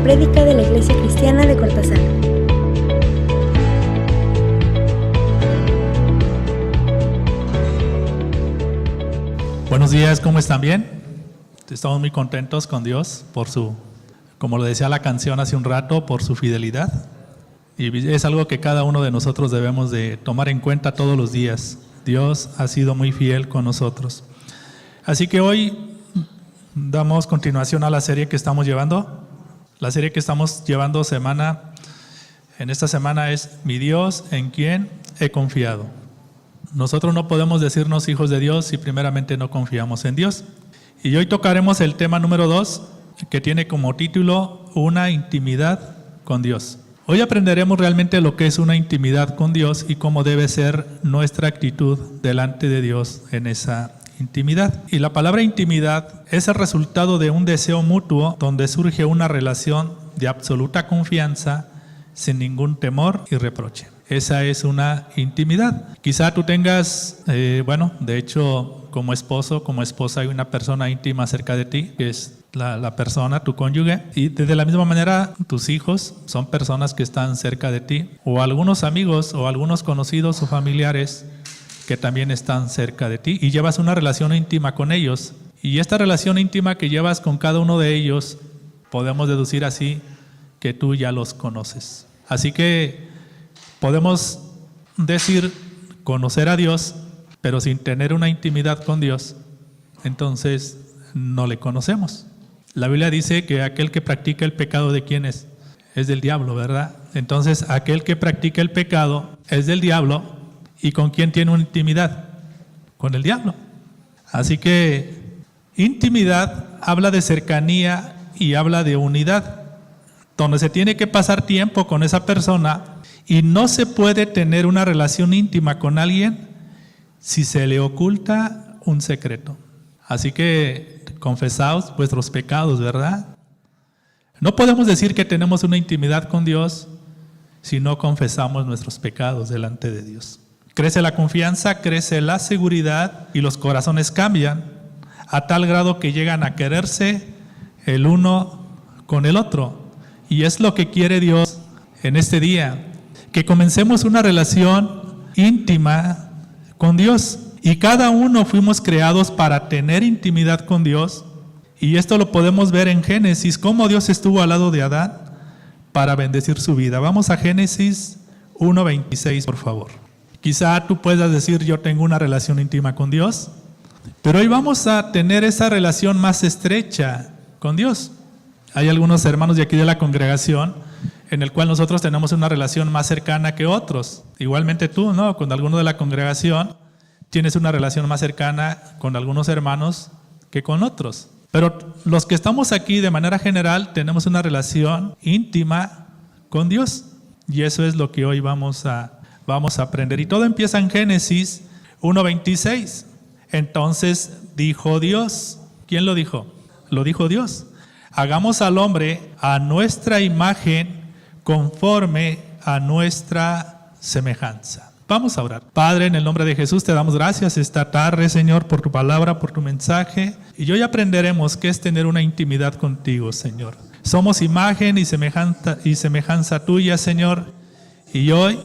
prédica de la Iglesia Cristiana de Cortázar. Buenos días, ¿cómo están? ¿Bien? Estamos muy contentos con Dios por como lo decía la canción hace un rato, por su fidelidad. Y es algo que cada uno de nosotros debemos de tomar en cuenta todos los días. Dios ha sido muy fiel con nosotros. Así que hoy damos continuación a la serie que estamos llevando. La serie que estamos llevando en esta semana es Mi Dios, en quien he confiado. Nosotros no podemos decirnos hijos de Dios si primeramente no confiamos en Dios. Y hoy tocaremos el tema número 2, que tiene como título Una intimidad con Dios. Hoy aprenderemos realmente lo que es una intimidad con Dios y cómo debe ser nuestra actitud delante de Dios en esa intimidad. Y la palabra intimidad es el resultado de un deseo mutuo donde surge una relación de absoluta confianza sin ningún temor y reproche. Esa es una intimidad. Quizá tú tengas, de hecho, como esposo, como esposa, hay una persona íntima cerca de ti, que es la persona, tu cónyuge, y de la misma manera tus hijos son personas que están cerca de ti, o algunos amigos o algunos conocidos o familiares que también están cerca de ti, y llevas una relación íntima con ellos. Y esta relación íntima que llevas con cada uno de ellos, podemos deducir así que tú ya los conoces. Así que podemos decir conocer a Dios, pero sin tener una intimidad con Dios, entonces no le conocemos. La Biblia dice que aquel que practica el pecado, ¿de quién es? Es del diablo, ¿verdad? Entonces aquel que practica el pecado es del diablo. ¿Y con quién tiene una intimidad? Con el diablo. Así que intimidad habla de cercanía y habla de unidad, donde se tiene que pasar tiempo con esa persona. Y no se puede tener una relación íntima con alguien si se le oculta un secreto. Así que confesaos vuestros pecados, ¿verdad? No podemos decir que tenemos una intimidad con Dios si no confesamos nuestros pecados delante de Dios. Crece la confianza, crece la seguridad y los corazones cambian a tal grado que llegan a quererse el uno con el otro. Y es lo que quiere Dios en este día. Que comencemos una relación íntima con Dios. Y cada uno fuimos creados para tener intimidad con Dios. Y esto lo podemos ver en Génesis, cómo Dios estuvo al lado de Adán para bendecir su vida. Vamos a Génesis 1:26, por favor. Quizá tú puedas decir, yo tengo una relación íntima con Dios, pero hoy vamos a tener esa relación más estrecha con Dios. Hay algunos hermanos de aquí de la congregación en el cual nosotros tenemos una relación más cercana que otros. Igualmente tú, ¿no? Con alguno de la congregación tienes una relación más cercana con algunos hermanos que con otros. Pero los que estamos aquí de manera general tenemos una relación íntima con Dios. Y eso es lo que hoy vamos a aprender. Y todo empieza en Génesis 1:26. Entonces dijo Dios. ¿Quién lo dijo? Lo dijo Dios. Hagamos al hombre a nuestra imagen, conforme a nuestra semejanza. Vamos a orar. Padre, en el nombre de Jesús te damos gracias esta tarde, Señor, por tu palabra, por tu mensaje. Y hoy aprenderemos qué es tener una intimidad contigo, Señor. Somos imagen y semejanza tuya, Señor. Y hoy,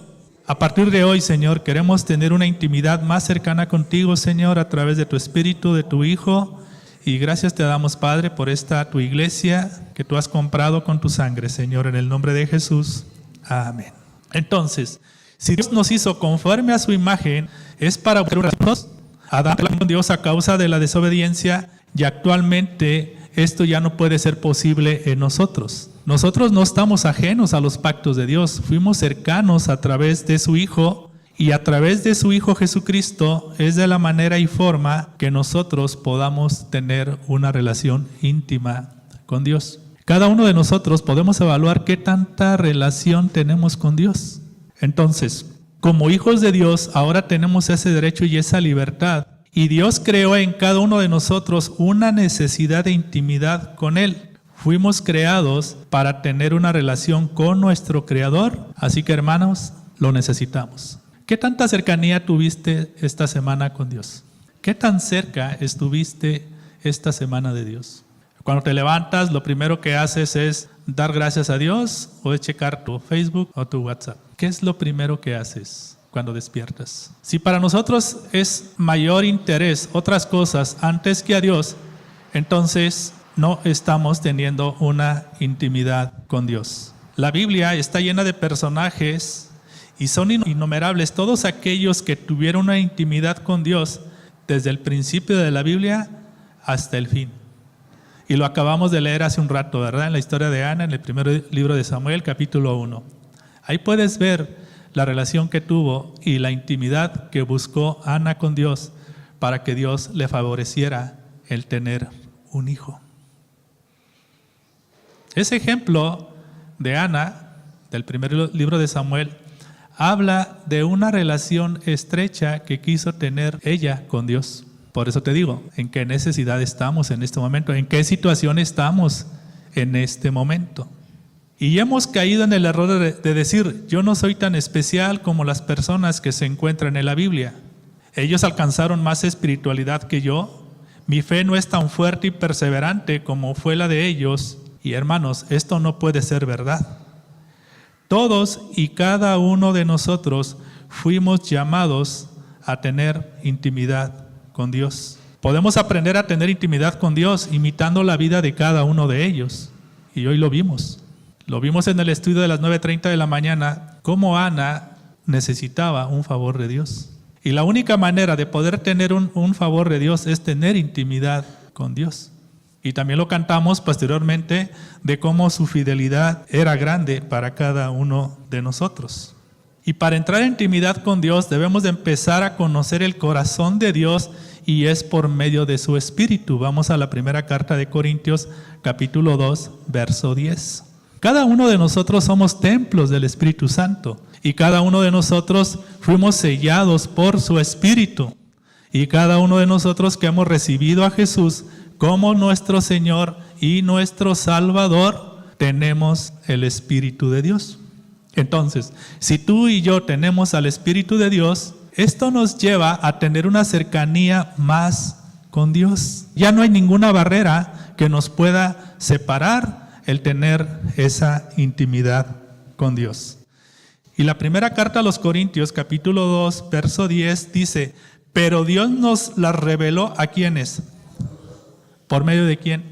a partir de hoy, Señor, queremos tener una intimidad más cercana contigo, Señor, a través de tu Espíritu, de tu Hijo. Y gracias te damos, Padre, por esta tu iglesia que tú has comprado con tu sangre, Señor, en el nombre de Jesús. Amén. Entonces, si Dios nos hizo conforme a su imagen, es para nosotros. Adán con Dios a causa de la desobediencia y actualmente esto ya no puede ser posible en nosotros. Nosotros no estamos ajenos a los pactos de Dios, fuimos cercanos a través de su Hijo. Y a través de su Hijo Jesucristo es de la manera y forma que nosotros podamos tener una relación íntima con Dios. Cada uno de nosotros podemos evaluar qué tanta relación tenemos con Dios. Entonces, como hijos de Dios, ahora tenemos ese derecho y esa libertad. Y Dios creó en cada uno de nosotros una necesidad de intimidad con Él. Fuimos creados para tener una relación con nuestro Creador. Así que, hermanos, lo necesitamos. ¿Qué tanta cercanía tuviste esta semana con Dios? ¿Qué tan cerca estuviste esta semana de Dios? Cuando te levantas, lo primero que haces es dar gracias a Dios o es checar tu Facebook o tu WhatsApp. ¿Qué es lo primero que haces cuando despiertas? Si para nosotros es mayor interés otras cosas antes que a Dios, entonces no estamos teniendo una intimidad con Dios. La Biblia está llena de personajes y son innumerables todos aquellos que tuvieron una intimidad con Dios desde el principio de la Biblia hasta el fin. Y lo acabamos de leer hace un rato, ¿verdad? En la historia de Ana, en el primer libro de Samuel, capítulo 1. Ahí puedes ver la relación que tuvo y la intimidad que buscó Ana con Dios para que Dios le favoreciera el tener un hijo. Ese ejemplo de Ana, del primer libro de Samuel, habla de una relación estrecha que quiso tener ella con Dios. Por eso te digo, ¿en qué necesidad estamos en este momento? ¿En qué situación estamos en este momento? Y hemos caído en el error de decir, yo no soy tan especial como las personas que se encuentran en la Biblia. Ellos alcanzaron más espiritualidad que yo. Mi fe no es tan fuerte y perseverante como fue la de ellos. Y hermanos, esto no puede ser verdad. Todos y cada uno de nosotros fuimos llamados a tener intimidad con Dios. Podemos aprender a tener intimidad con Dios imitando la vida de cada uno de ellos. Y hoy lo vimos. Lo vimos en el estudio de las 9:30 de la mañana, cómo Ana necesitaba un favor de Dios. Y la única manera de poder tener un favor de Dios es tener intimidad con Dios. Y también lo cantamos posteriormente de cómo su fidelidad era grande para cada uno de nosotros. Y para entrar en intimidad con Dios debemos de empezar a conocer el corazón de Dios y es por medio de su Espíritu. Vamos a la primera carta de Corintios, capítulo 2, verso 10. Cada uno de nosotros somos templos del Espíritu Santo y cada uno de nosotros fuimos sellados por su Espíritu. Y cada uno de nosotros que hemos recibido a Jesús como nuestro Señor y nuestro Salvador, tenemos el Espíritu de Dios. Entonces, si tú y yo tenemos al Espíritu de Dios, esto nos lleva a tener una cercanía más con Dios. Ya no hay ninguna barrera que nos pueda separar el tener esa intimidad con Dios. Y la primera carta a los Corintios, capítulo 2, verso 10, dice, pero Dios nos la reveló ¿a quiénes? ¿Por medio de quién?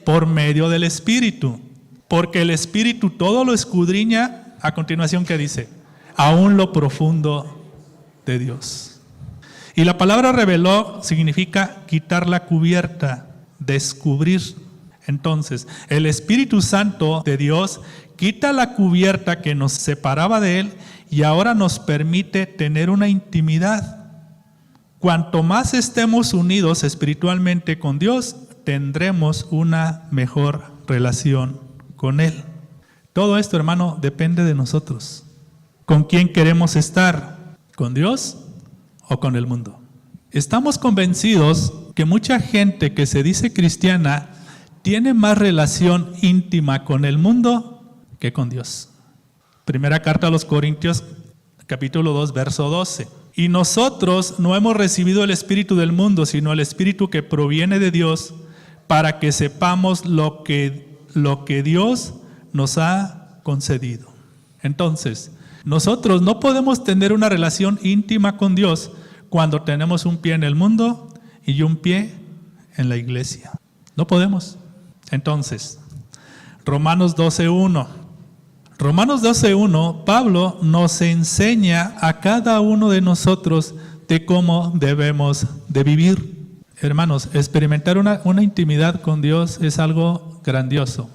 Por medio del Espíritu. Porque el Espíritu todo lo escudriña. A continuación, ¿qué dice? Aún lo profundo de Dios. Y la palabra reveló significa quitar la cubierta, descubrir. Entonces, el Espíritu Santo de Dios quita la cubierta que nos separaba de Él y ahora nos permite tener una intimidad. Cuanto más estemos unidos espiritualmente con Dios, tendremos una mejor relación con Él. Todo esto, hermano, depende de nosotros. ¿Con quién queremos estar? ¿Con Dios o con el mundo? Estamos convencidos que mucha gente que se dice cristiana tiene más relación íntima con el mundo que con Dios. Primera carta a los Corintios, capítulo 2, verso 12. Y nosotros no hemos recibido el espíritu del mundo, sino el espíritu que proviene de Dios, para que sepamos lo que Dios nos ha concedido. Entonces, nosotros no podemos tener una relación íntima con Dios cuando tenemos un pie en el mundo y un pie en la iglesia. No podemos. Entonces, Romanos 12:1. Romanos 12:1, Pablo nos enseña a cada uno de nosotros de cómo debemos de vivir. Hermanos, experimentar una intimidad con Dios es algo grandioso,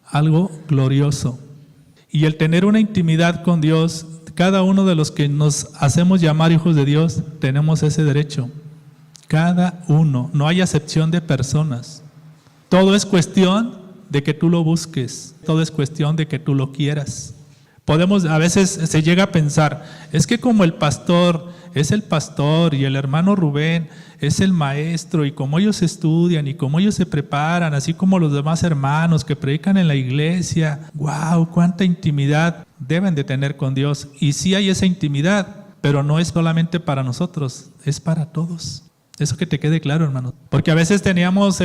algo glorioso. Y el tener una intimidad con Dios, cada uno de los que nos hacemos llamar hijos de Dios, tenemos ese derecho. Cada uno, no hay acepción de personas. Todo es cuestión de que tú lo busques, todo es cuestión de que tú lo quieras. A veces se llega a pensar, es que como el pastor es el pastor y el hermano Rubén es el maestro y como ellos estudian y como ellos se preparan, así como los demás hermanos que predican en la iglesia, wow, cuánta intimidad deben de tener con Dios. Y sí hay esa intimidad, pero no es solamente para nosotros, es para todos. Eso que te quede claro, hermano. Porque a veces teníamos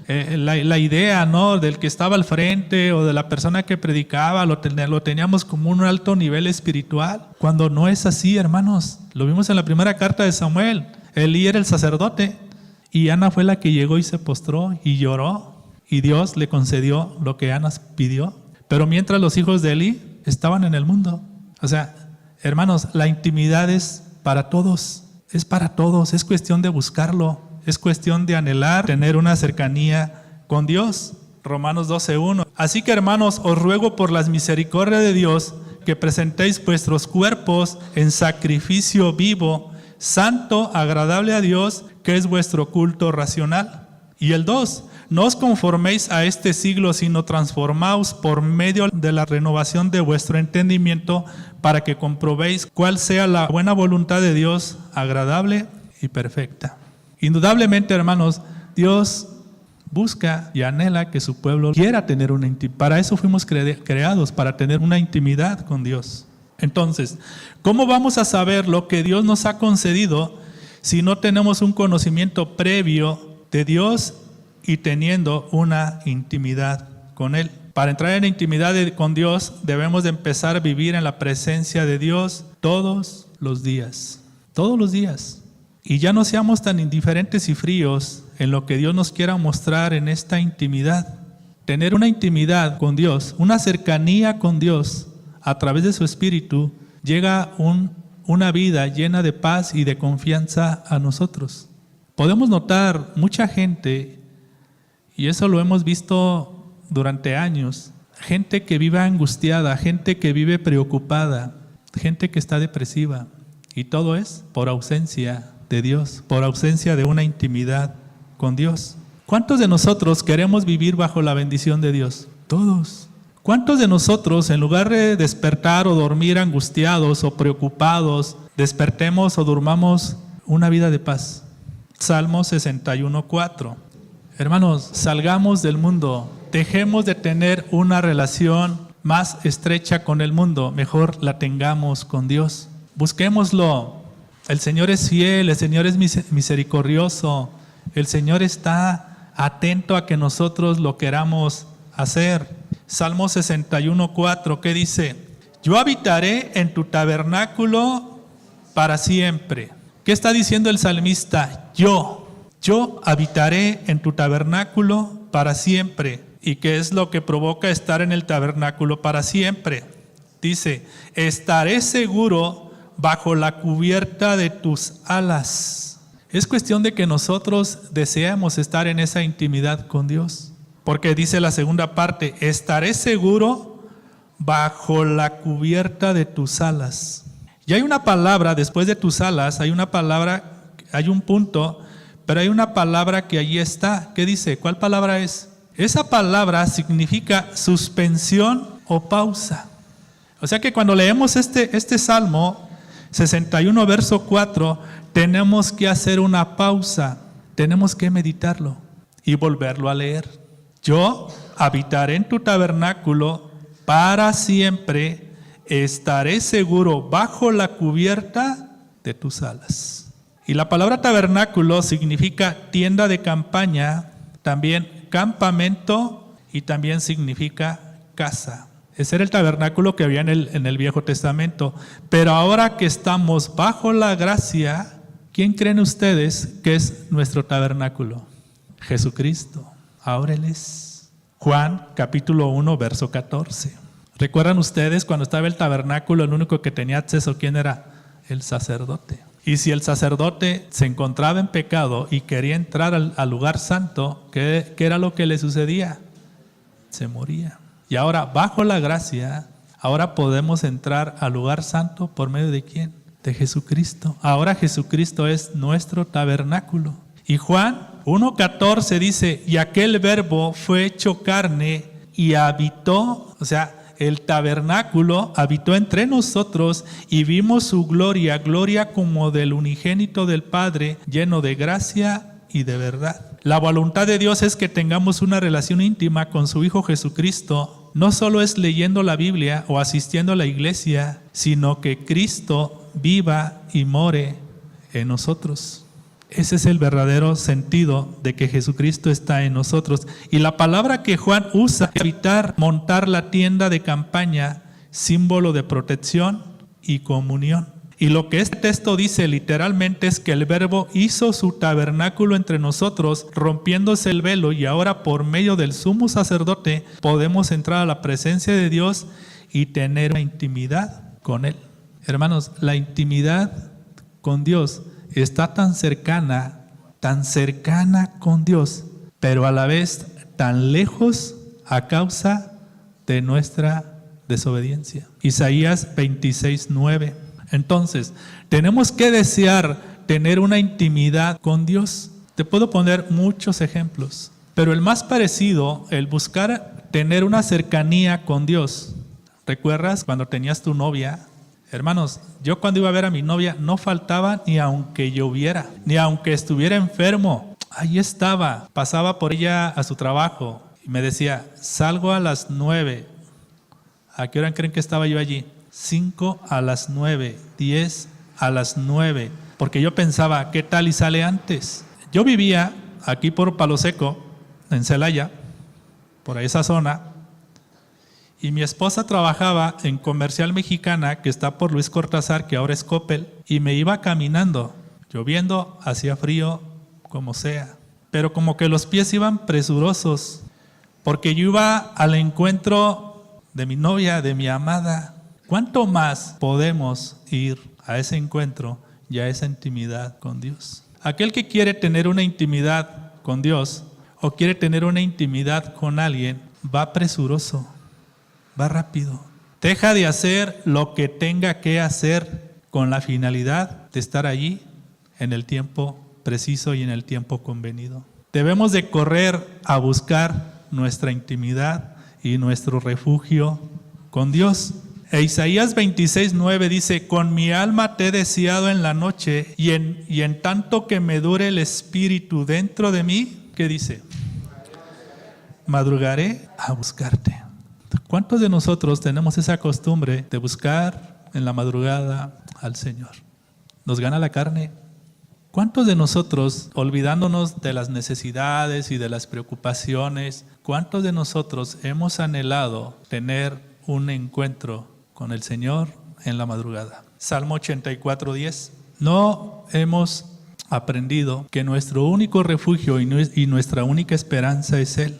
la idea, ¿no?, del que estaba al frente o de la persona que predicaba, lo teníamos como un alto nivel espiritual. Cuando no es así, hermanos. Lo vimos en la primera carta de Samuel. Elí era el sacerdote y Ana fue la que llegó y se postró y lloró. Y Dios le concedió lo que Ana pidió. Pero mientras los hijos de Elí estaban en el mundo. O sea, hermanos, la intimidad es para todos. Es para todos, es cuestión de buscarlo, es cuestión de anhelar, tener una cercanía con Dios. Romanos 12:1. Así que, hermanos, os ruego por las misericordias de Dios que presentéis vuestros cuerpos en sacrificio vivo, santo, agradable a Dios, que es vuestro culto racional. Y el 2, no os conforméis a este siglo, sino transformaos por medio de la renovación de vuestro entendimiento, para que comprobéis cuál sea la buena voluntad de Dios, agradable y perfecta. Indudablemente, hermanos, Dios busca y anhela que su pueblo quiera tener una intimidad. Para eso fuimos creados, para tener una intimidad con Dios. Entonces, ¿cómo vamos a saber lo que Dios nos ha concedido si no tenemos un conocimiento previo de Dios y teniendo una intimidad con Él? Para entrar en intimidad con Dios debemos de empezar a vivir en la presencia de Dios todos los días. Todos los días. Y ya no seamos tan indiferentes y fríos en lo que Dios nos quiera mostrar en esta intimidad. Tener una intimidad con Dios, una cercanía con Dios a través de su Espíritu, llega una vida llena de paz y de confianza a nosotros. Podemos notar mucha gente, y eso lo hemos visto durante años, gente que vive angustiada, gente que vive preocupada, gente que está depresiva, y todo es por ausencia de Dios, por ausencia de una intimidad con Dios. ¿Cuántos de nosotros queremos vivir bajo la bendición de Dios? Todos. ¿Cuántos de nosotros, en lugar de despertar o dormir angustiados o preocupados, despertemos o durmamos una vida de paz? Salmo 61:4. Hermanos, salgamos del mundo, dejemos de tener una relación más estrecha con el mundo, mejor la tengamos con Dios. Busquémoslo. El Señor es fiel, el Señor es misericordioso, el Señor está atento a que nosotros lo queramos hacer. Salmo 61:4, ¿qué dice? Yo habitaré en tu tabernáculo para siempre. ¿Qué está diciendo el salmista? Yo habitaré en tu tabernáculo para siempre. ¿Y qué es lo que provoca estar en el tabernáculo para siempre? Dice, estaré seguro bajo la cubierta de tus alas. Es cuestión de que nosotros deseemos estar en esa intimidad con Dios. Porque dice la segunda parte, estaré seguro bajo la cubierta de tus alas. Y hay una palabra, después de tus alas, hay una palabra, hay un punto, pero hay una palabra que allí está. ¿Qué dice? ¿Cuál palabra es? Esa palabra significa suspensión o pausa. O sea que cuando leemos este Salmo 61, verso 4, tenemos que hacer una pausa, tenemos que meditarlo y volverlo a leer. Yo habitaré en tu tabernáculo para siempre, estaré seguro bajo la cubierta de tus alas. Y la palabra tabernáculo significa tienda de campaña, también campamento y también significa casa. Ese era el tabernáculo que había en el Viejo Testamento. Pero ahora que estamos bajo la gracia, ¿quién creen ustedes que es nuestro tabernáculo? Jesucristo. Ahora Él es. Juan capítulo 1, verso 14. ¿Recuerdan ustedes cuando estaba el tabernáculo, el único que tenía acceso, quién era? El sacerdote. Y si el sacerdote se encontraba en pecado y quería entrar al lugar santo, ¿qué era lo que le sucedía? Se moría. Y ahora, bajo la gracia, ahora podemos entrar al lugar santo por medio de ¿quién? De Jesucristo. Ahora Jesucristo es nuestro tabernáculo. Y Juan 1:14 dice, y aquel verbo fue hecho carne y habitó, o sea, el tabernáculo habitó entre nosotros y vimos su gloria, gloria como del unigénito del Padre, lleno de gracia y de verdad. La voluntad de Dios es que tengamos una relación íntima con su Hijo Jesucristo. No solo es leyendo la Biblia o asistiendo a la iglesia, sino que Cristo viva y more en nosotros. Ese es el verdadero sentido de que Jesucristo está en nosotros. Y la palabra que Juan usa es habitar, montar la tienda de campaña, símbolo de protección y comunión. Y lo que este texto dice literalmente es que el Verbo hizo su tabernáculo entre nosotros, rompiéndose el velo, y ahora por medio del sumo sacerdote podemos entrar a la presencia de Dios y tener una intimidad con Él. Hermanos, la intimidad con Dios está tan cercana con Dios, pero a la vez tan lejos a causa de nuestra desobediencia. Isaías 26:9. Entonces, tenemos que desear tener una intimidad con Dios. Te puedo poner muchos ejemplos, pero el más parecido, el buscar tener una cercanía con Dios. ¿Recuerdas cuando tenías tu novia? Hermanos, yo cuando iba a ver a mi novia no faltaba ni aunque lloviera, ni aunque estuviera enfermo. Ahí estaba, pasaba por ella a su trabajo y me decía, salgo a las 9. ¿A qué hora creen que estaba yo allí? 5 a las 9, 10 a las 9, porque yo pensaba, ¿qué tal y sale antes? Yo vivía aquí por Palo Seco, en Celaya, por esa zona, y mi esposa trabajaba en Comercial Mexicana, que está por Luis Cortázar, que ahora es Coppel, y me iba caminando, lloviendo, hacía frío, como sea, pero como que los pies iban presurosos, porque yo iba al encuentro de mi novia, de mi amada. ¿Cuánto más podemos ir a ese encuentro y a esa intimidad con Dios? Aquel que quiere tener una intimidad con Dios o quiere tener una intimidad con alguien, va presuroso, va rápido. Deja de hacer lo que tenga que hacer con la finalidad de estar allí en el tiempo preciso y en el tiempo convenido. Debemos de correr a buscar nuestra intimidad y nuestro refugio con Dios. E Isaías 26:9 dice, con mi alma te he deseado en la noche y en tanto que me dure el espíritu dentro de mí, ¿qué dice? Madrugaré a buscarte. ¿Cuántos de nosotros tenemos esa costumbre de buscar en la madrugada al Señor? ¿Nos gana la carne? ¿Cuántos de nosotros, olvidándonos de las necesidades y de las preocupaciones, cuántos de nosotros hemos anhelado tener un encuentro con el Señor en la madrugada? Salmo 84:10. No hemos aprendido que nuestro único refugio y nuestra única esperanza es Él.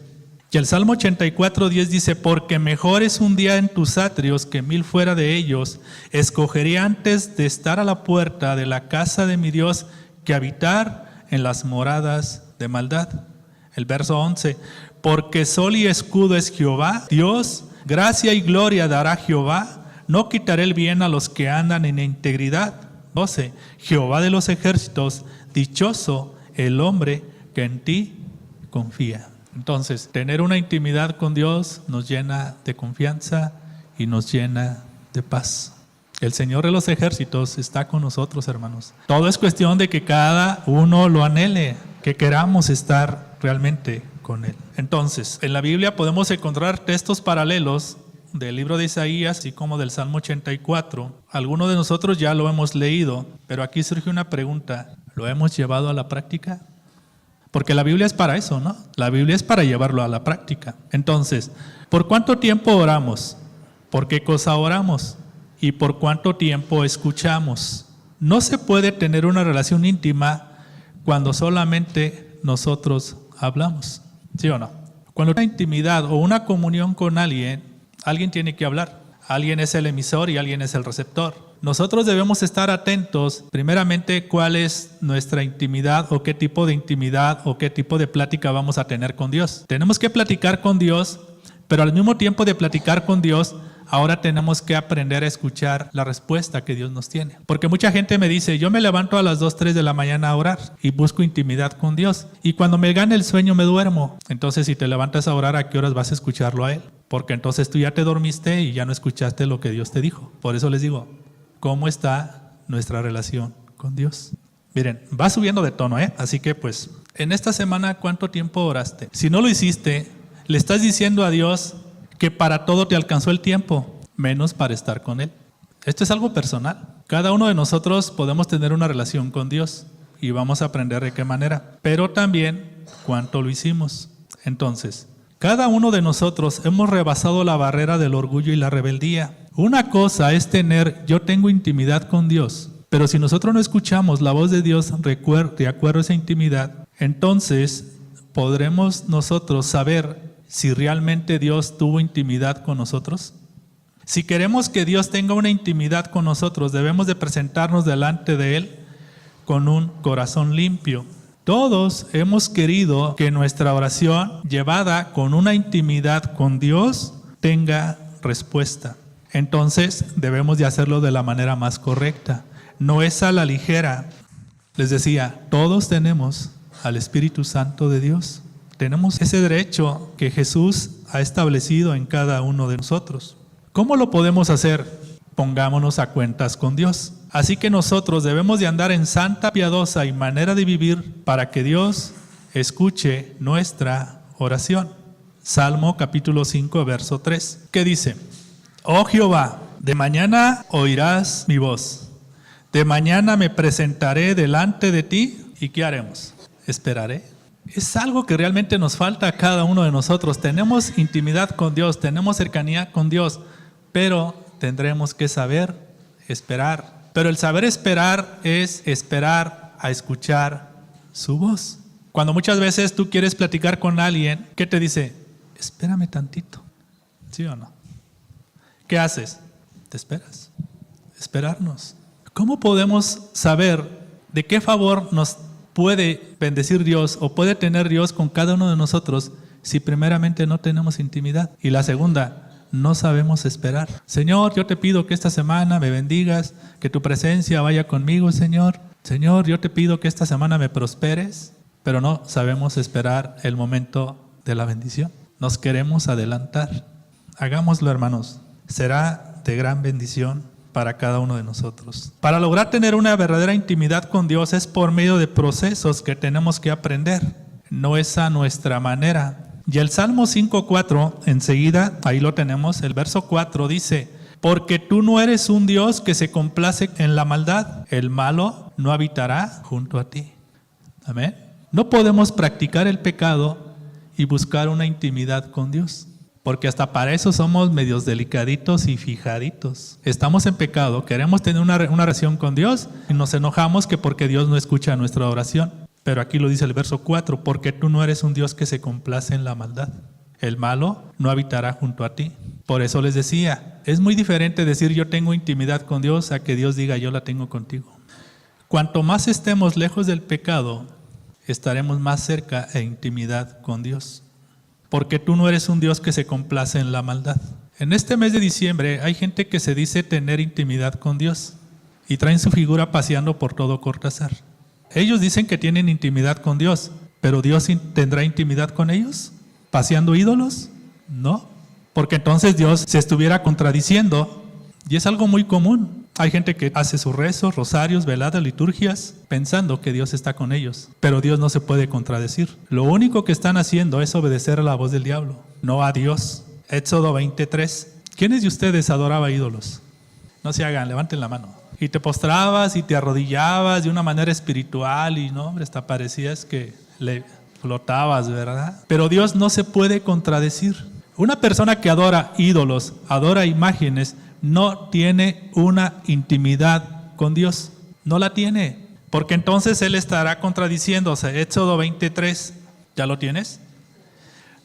Y el Salmo 84:10 dice, porque mejor es un día en tus atrios que 1000 fuera de ellos. Escogeré antes de estar a la puerta de la casa de mi Dios que habitar en las moradas de maldad. El verso 11, porque sol y escudo es Jehová, Dios, gracia y gloria dará Jehová. No quitaré el bien a los que andan en integridad. 12. Jehová de los ejércitos, dichoso el hombre que en ti confía. Entonces, tener una intimidad con Dios nos llena de confianza y nos llena de paz. El Señor de los ejércitos está con nosotros, hermanos. Todo es cuestión de que cada uno lo anhele, que queramos estar realmente con Él. Entonces, en la Biblia podemos encontrar textos paralelos del libro de Isaías y como del Salmo 84. Algunos de nosotros ya lo hemos leído, pero aquí surge una pregunta. ¿Lo hemos llevado a la práctica? Porque la Biblia es para eso, ¿no? La Biblia es para llevarlo a la práctica. Entonces, ¿por cuánto tiempo oramos? ¿Por qué cosa oramos? ¿Y por cuánto tiempo escuchamos? No se puede tener una relación íntima cuando solamente nosotros hablamos, ¿sí o no? Cuando hay una intimidad o una comunión con alguien tiene que hablar. Alguien es el emisor y alguien es el receptor. Nosotros debemos estar atentos, primeramente, cuál es nuestra intimidad o qué tipo de intimidad o qué tipo de plática vamos a tener con Dios. Tenemos que platicar con Dios, pero al mismo tiempo de platicar con Dios, ahora tenemos que aprender a escuchar la respuesta que Dios nos tiene. Porque mucha gente me dice, yo me levanto a las 2, 3 de la mañana a orar y busco intimidad con Dios. Y cuando me gana el sueño me duermo. Entonces, si te levantas a orar, ¿a qué horas vas a escucharlo a Él? Porque entonces tú ya te dormiste y ya no escuchaste lo que Dios te dijo. Por eso les digo, ¿cómo está nuestra relación con Dios? Miren, va subiendo de tono, Así que pues, en esta semana, ¿cuánto tiempo oraste? Si no lo hiciste, le estás diciendo a Dios que para todo te alcanzó el tiempo, menos para estar con Él. Esto es algo personal. Cada uno de nosotros podemos tener una relación con Dios y vamos a aprender de qué manera, pero también cuánto lo hicimos. Entonces, cada uno de nosotros hemos rebasado la barrera del orgullo y la rebeldía. Una cosa es tener, yo tengo intimidad con Dios, pero si nosotros no escuchamos la voz de Dios de acuerdo a esa intimidad, entonces podremos nosotros saber si realmente Dios tuvo intimidad con nosotros. Si queremos que Dios tenga una intimidad con nosotros, debemos de presentarnos delante de Él con un corazón limpio. Todos hemos querido que nuestra oración, llevada con una intimidad con Dios, tenga respuesta. Entonces debemos de hacerlo de la manera más correcta. No es a la ligera. Les decía, todos tenemos al Espíritu Santo de Dios. Tenemos ese derecho que Jesús ha establecido en cada uno de nosotros. ¿Cómo lo podemos hacer? Pongámonos a cuentas con Dios. Así que nosotros debemos de andar en santa, piadosa y manera de vivir para que Dios escuche nuestra oración. Salmo capítulo 5, verso 3, que dice: Oh Jehová, de mañana oirás mi voz. De mañana me presentaré delante de ti. ¿Y qué haremos? Esperaré. Es algo que realmente nos falta a cada uno de nosotros. Tenemos intimidad con Dios, tenemos cercanía con Dios, pero tendremos que saber esperar. Pero el saber esperar es esperar a escuchar su voz. Cuando muchas veces tú quieres platicar con alguien, ¿qué te dice? Espérame tantito. ¿Sí o no? ¿Qué haces? Te esperas. Esperarnos. ¿Cómo podemos saber de qué favor nos puede bendecir Dios o puede tener Dios con cada uno de nosotros si primeramente no tenemos intimidad? Y la segunda, no sabemos esperar. Señor, yo te pido que esta semana me bendigas, que tu presencia vaya conmigo, Señor. Señor, yo te pido que esta semana me prosperes, pero no sabemos esperar el momento de la bendición. Nos queremos adelantar. Hagámoslo, hermanos. Será de gran bendición para cada uno de nosotros. Para lograr tener una verdadera intimidad con Dios es por medio de procesos que tenemos que aprender. No es a nuestra manera. Y el Salmo 5:4, enseguida, ahí lo tenemos, el verso 4 dice: Porque tú no eres un Dios que se complace en la maldad, el malo no habitará junto a ti. Amén. No podemos practicar el pecado y buscar una intimidad con Dios, porque hasta para eso somos medios delicaditos y fijaditos. Estamos en pecado, queremos tener una relación con Dios y nos enojamos que porque Dios no escucha nuestra oración. Pero aquí lo dice el verso 4, porque tú no eres un Dios que se complace en la maldad. El malo no habitará junto a ti. Por eso les decía, es muy diferente decir yo tengo intimidad con Dios a que Dios diga yo la tengo contigo. Cuanto más estemos lejos del pecado, estaremos más cerca e intimidad con Dios. Porque tú no eres un Dios que se complace en la maldad. En este mes de diciembre hay gente que se dice tener intimidad con Dios y traen su figura paseando por todo Cortázar. Ellos dicen que tienen intimidad con Dios, pero ¿Dios tendrá intimidad con ellos? ¿Paseando ídolos? No, porque entonces Dios se estuviera contradiciendo, y es algo muy común. Hay gente que hace sus rezos, rosarios, veladas, liturgias, pensando que Dios está con ellos, pero Dios no se puede contradecir. Lo único que están haciendo es obedecer a la voz del diablo, no a Dios. Éxodo 23. ¿Quiénes de ustedes adoraba ídolos? No se hagan, levanten la mano. Y te postrabas y te arrodillabas de una manera espiritual y no, hombre, hasta parecías que le flotabas, ¿verdad? Pero Dios no se puede contradecir. Una persona que adora ídolos, adora imágenes, no tiene una intimidad con Dios. No la tiene, porque entonces Él estará contradiciéndose. Éxodo 23, ¿ya lo tienes?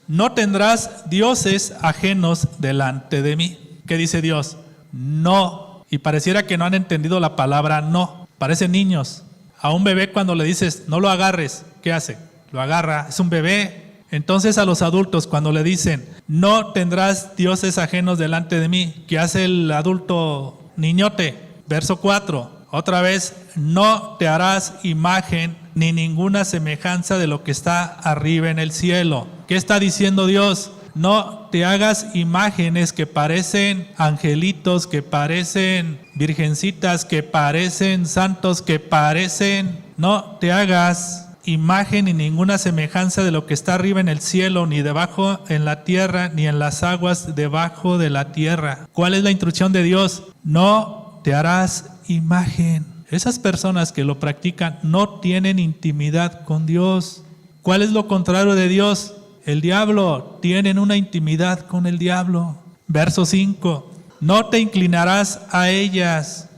No tendrás dioses ajenos delante de mí. ¿Qué dice Dios? No. Y pareciera que no han entendido la palabra no. Parecen niños. A un bebé cuando le dices no lo agarres, ¿qué hace? Lo agarra, es un bebé. Entonces a los adultos cuando le dicen no tendrás dioses ajenos delante de mí, ¿qué hace el adulto niñote? Verso 4, otra vez, no te harás imagen ni ninguna semejanza de lo que está arriba en el cielo. ¿Qué está diciendo Dios? No te hagas imágenes que parecen angelitos, que parecen virgencitas, que parecen santos, que parecen... No te hagas imagen ni ninguna semejanza de lo que está arriba en el cielo, ni debajo en la tierra, ni en las aguas debajo de la tierra. ¿Cuál es la instrucción de Dios? No te harás imagen. Esas personas que lo practican no tienen intimidad con Dios. ¿Cuál es lo contrario de Dios? El diablo. Tienen una intimidad con el diablo. Verso 5. No te inclinarás a ellas.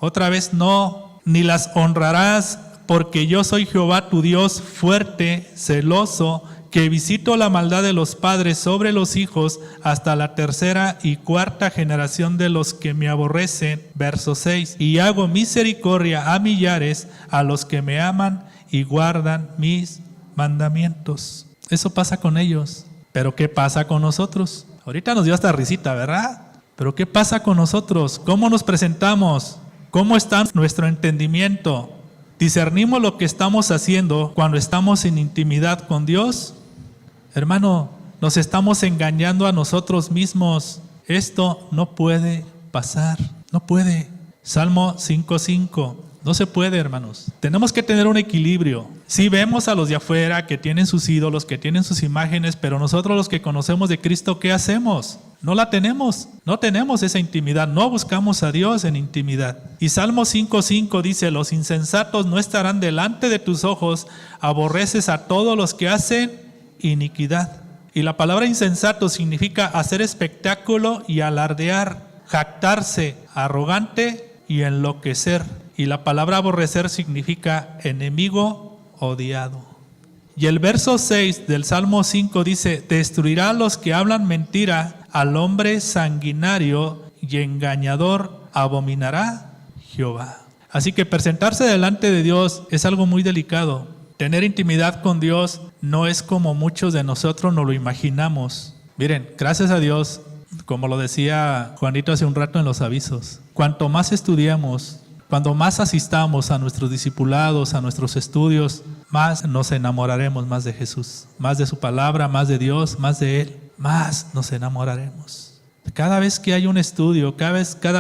Otra vez no. Ni las honrarás, porque yo soy Jehová tu Dios, fuerte, celoso, que visito la maldad de los padres sobre los hijos hasta la tercera y cuarta generación de los que me aborrecen. Verso 6. Y hago misericordia a millares, a los que me aman y guardan mis mandamientos. Eso pasa con ellos. Pero ¿qué pasa con nosotros? Ahorita nos dio hasta risita, ¿verdad? Pero ¿qué pasa con nosotros? ¿Cómo nos presentamos? ¿Cómo está nuestro entendimiento? ¿Discernimos lo que estamos haciendo cuando estamos en intimidad con Dios? Hermano, nos estamos engañando a nosotros mismos. Esto no puede pasar, no puede. Salmo 5:5. No se puede, hermanos. Tenemos que tener un equilibrio. Sí vemos a los de afuera que tienen sus ídolos, que tienen sus imágenes, pero nosotros los que conocemos de Cristo, ¿qué hacemos? No la tenemos. No tenemos esa intimidad. No buscamos a Dios en intimidad. Y Salmo 5:5 dice, los insensatos no estarán delante de tus ojos, aborreces a todos los que hacen iniquidad. Y la palabra insensato significa hacer espectáculo y alardear, jactarse, arrogante y enloquecer. Y la palabra aborrecer significa enemigo, odiado. Y el verso 6 del Salmo 5 dice, destruirá a los que hablan mentira, al hombre sanguinario y engañador abominará Jehová. Así que presentarse delante de Dios es algo muy delicado. Tener intimidad con Dios no es como muchos de nosotros nos lo imaginamos. Miren, gracias a Dios, como lo decía Juanito hace un rato en los avisos, cuanto más estudiamos, cuando más asistamos a nuestros discipulados, a nuestros estudios, más nos enamoraremos más de Jesús, más de su palabra, más de Dios, más de Él, más nos enamoraremos. Cada vez que hay un estudio, cada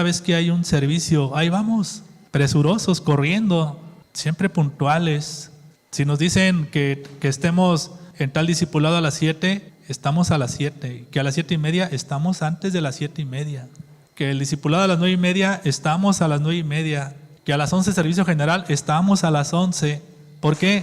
vez que hay un servicio, ahí vamos, presurosos, corriendo, siempre puntuales. Si nos dicen que estemos en tal discipulado a las 7, estamos a las 7. Que a las 7:30, estamos antes de las 7:30. Que el discipulado a las 9:30, estamos a las 9:30. Que a las 11 servicio general, estamos a las 11. ¿Por qué?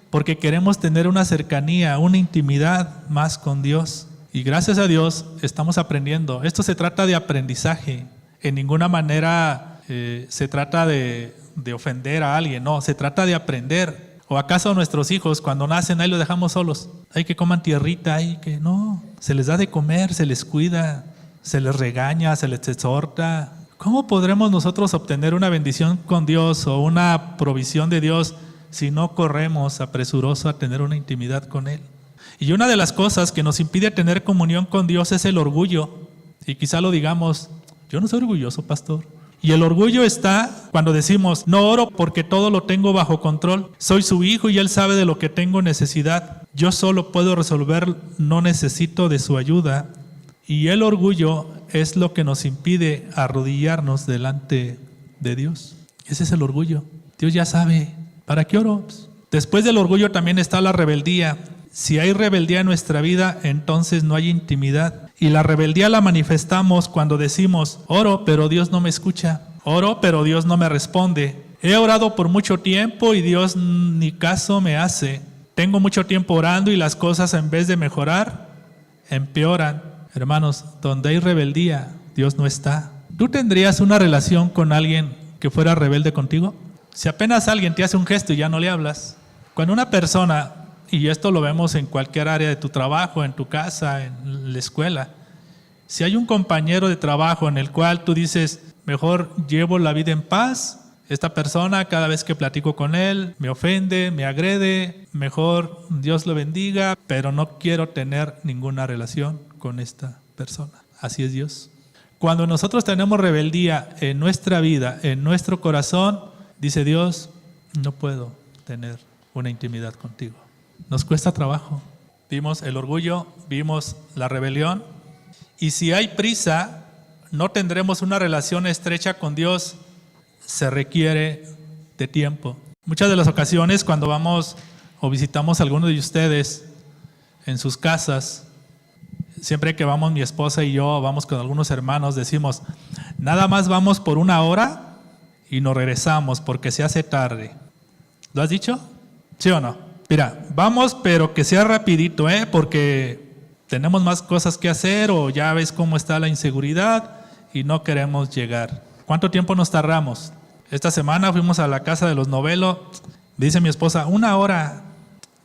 Porque queremos tener una cercanía, una intimidad más con Dios. Y gracias a Dios estamos aprendiendo. Esto se trata de aprendizaje. En ninguna manera se trata de ofender a alguien. No, se trata de aprender. ¿O acaso nuestros hijos cuando nacen ahí los dejamos solos? Hay que coman tierrita, no. Se les da de comer, se les cuida, se les regaña, se les exhorta. ¿Cómo podremos nosotros obtener una bendición con Dios o una provisión de Dios si no corremos apresuroso a tener una intimidad con Él? Y una de las cosas que nos impide tener comunión con Dios es el orgullo. Y quizá lo digamos, yo no soy orgulloso, pastor. Y el orgullo está cuando decimos, no oro porque todo lo tengo bajo control. Soy su hijo y Él sabe de lo que tengo necesidad. Yo solo puedo resolver, no necesito de su ayuda. Y el orgullo es lo que nos impide arrodillarnos delante de Dios. Ese es el orgullo. Dios ya sabe. ¿Para qué oro? Después del orgullo también está la rebeldía. Si hay rebeldía en nuestra vida, entonces no hay intimidad. Y la rebeldía la manifestamos cuando decimos, oro, pero Dios no me escucha. Oro, pero Dios no me responde. He orado por mucho tiempo y Dios ni caso me hace. Tengo mucho tiempo orando y las cosas en vez de mejorar, empeoran. Hermanos, donde hay rebeldía, Dios no está. ¿Tú tendrías una relación con alguien que fuera rebelde contigo? Si apenas alguien te hace un gesto y ya no le hablas. Cuando una persona, y esto lo vemos en cualquier área de tu trabajo, en tu casa, en la escuela, si hay un compañero de trabajo en el cual tú dices, mejor llevo la vida en paz, esta persona cada vez que platico con él me ofende, me agrede, mejor Dios lo bendiga, pero no quiero tener ninguna relación con esta persona. Así es Dios. Cuando nosotros tenemos rebeldía en nuestra vida, en nuestro corazón, dice Dios, no puedo tener una intimidad contigo. Nos cuesta trabajo. Vimos el orgullo, vimos la rebelión. Y si hay prisa, no tendremos una relación estrecha con Dios. Se requiere de tiempo. Muchas de las ocasiones cuando vamos o visitamos a alguno de ustedes en sus casas, siempre que vamos mi esposa y yo, vamos con algunos hermanos, decimos, nada más vamos por 1 hora y nos regresamos porque se hace tarde. ¿Lo has dicho? ¿Sí o no? Mira, vamos, pero que sea rapidito, porque tenemos más cosas que hacer o ya ves cómo está la inseguridad y no queremos llegar. ¿Cuánto tiempo nos tardamos? Esta semana fuimos a la casa de los Novelo. Dice mi esposa, 1 hora.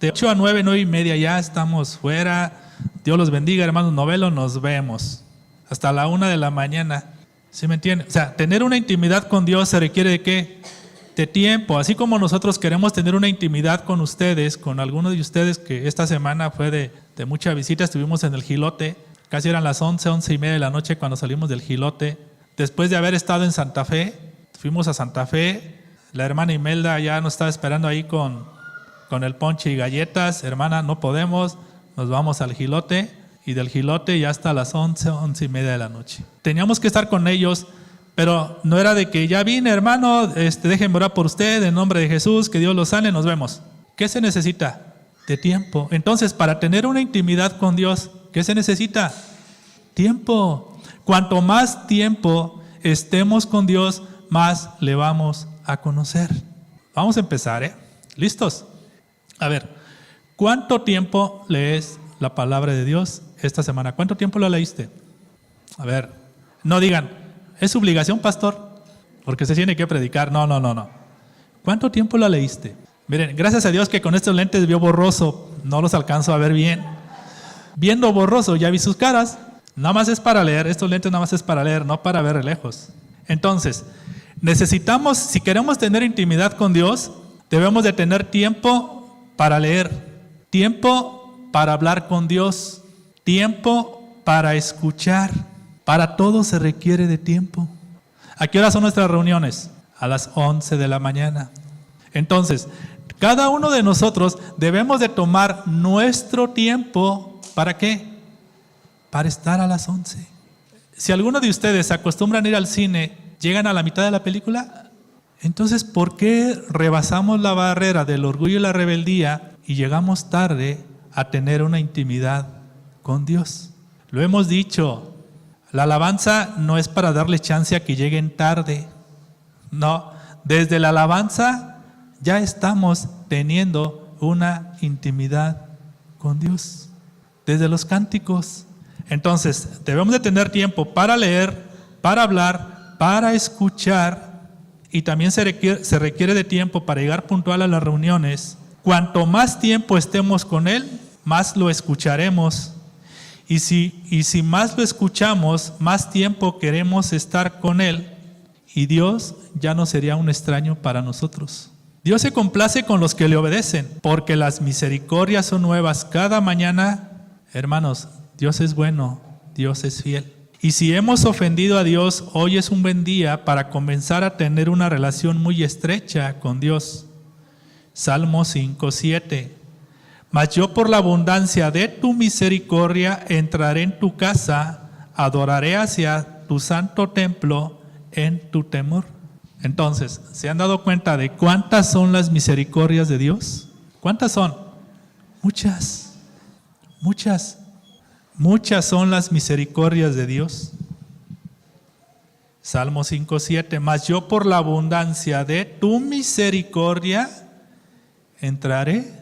De 8 a 9, 9 y media ya estamos fuera. Dios los bendiga, hermanos Novelo, nos vemos. Hasta la 1 de la mañana. ¿Sí me entienden? O sea, tener una intimidad con Dios se requiere de ¿qué? De tiempo. Así como nosotros queremos tener una intimidad con ustedes, con algunos de ustedes que esta semana fue de mucha visita. Estuvimos en el Jilote. Casi eran las 11, 11 y media de la noche cuando salimos del Jilote. Después de haber estado en Santa Fe, fuimos a Santa Fe. La hermana Imelda ya nos estaba esperando ahí con el ponche y galletas. Hermana, no podemos, nos vamos al Jilote. Y del Jilote ya hasta las 11, 11 y media de la noche. Teníamos que estar con ellos, pero no era de que ya vine, hermano, déjenme orar por usted, en nombre de Jesús, que Dios los sane, nos vemos. ¿Qué se necesita? De tiempo. Entonces, para tener una intimidad con Dios, ¿qué se necesita? Tiempo. Cuanto más tiempo estemos con Dios, más le vamos a conocer. Vamos a empezar, ¿Listos? A ver, ¿cuánto tiempo lees la palabra de Dios esta semana? ¿Cuánto tiempo la leíste? A ver, no digan, ¿es su obligación, pastor? Porque se tiene que predicar. No. ¿Cuánto tiempo la leíste? Miren, gracias a Dios que con estos lentes vio borroso, no los alcanzo a ver bien. Viendo borroso, ya vi sus caras. Nada más es para leer, estos lentes nada más es para leer, no para ver de lejos. Entonces, necesitamos, si queremos tener intimidad con Dios, debemos de tener tiempo para leer, tiempo para hablar con Dios, tiempo para escuchar. Para todo se requiere de tiempo. ¿A qué hora son nuestras reuniones? A las 11 de la mañana. Entonces, cada uno de nosotros debemos de tomar nuestro tiempo, ¿para qué? Para estar a las 11. Si alguno de ustedes se acostumbran a ir al cine, llegan a la mitad de la película, entonces ¿por qué rebasamos la barrera del orgullo y la rebeldía y llegamos tarde a tener una intimidad con Dios? Lo hemos dicho, la alabanza no es para darle chance a que lleguen tarde. No, desde la alabanza ya estamos teniendo una intimidad con Dios. Desde los cánticos. Entonces, debemos de tener tiempo para leer, para hablar, para escuchar, y también se requiere de tiempo para llegar puntual a las reuniones. Cuanto más tiempo estemos con Él, más lo escucharemos. Y si más lo escuchamos, más tiempo queremos estar con Él, y Dios ya no sería un extraño para nosotros. Dios se complace con los que le obedecen, porque las misericordias son nuevas cada mañana. Hermanos, Dios es bueno, Dios es fiel. Y si hemos ofendido a Dios, hoy es un buen día para comenzar a tener una relación muy estrecha con Dios. Salmo 5:7. Mas yo por la abundancia de tu misericordia entraré en tu casa, adoraré hacia tu santo templo en tu temor. Entonces, ¿se han dado cuenta de cuántas son las misericordias de Dios? ¿Cuántas son? Muchas. Muchas son las misericordias de Dios. Salmo 5:7. Mas yo por la abundancia de tu misericordia entraré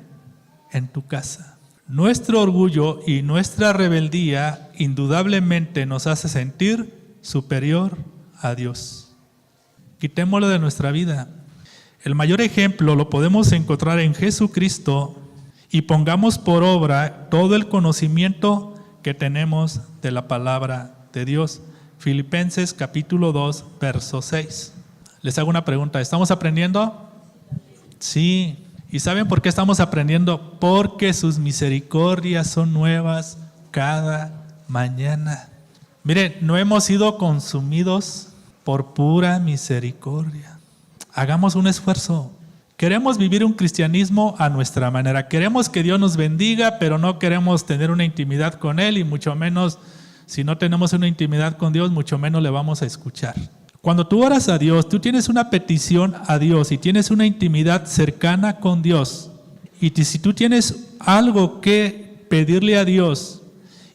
en tu casa. Nuestro orgullo y nuestra rebeldía indudablemente nos hace sentir superior a Dios. Quitémoslo de nuestra vida. El mayor ejemplo lo podemos encontrar en Jesucristo, y pongamos por obra todo el conocimiento que tenemos de la palabra de Dios. Filipenses capítulo 2, verso 6. Les hago una pregunta, ¿estamos aprendiendo? Sí. ¿Y saben por qué estamos aprendiendo? Porque sus misericordias son nuevas cada mañana. Miren, no hemos sido consumidos por pura misericordia. Hagamos un esfuerzo. Queremos vivir un cristianismo a nuestra manera. Queremos que Dios nos bendiga, pero no queremos tener una intimidad con Él, y mucho menos, si no tenemos una intimidad con Dios, mucho menos le vamos a escuchar. Cuando tú oras a Dios, tú tienes una petición a Dios y tienes una intimidad cercana con Dios. Y si tú tienes algo que pedirle a Dios,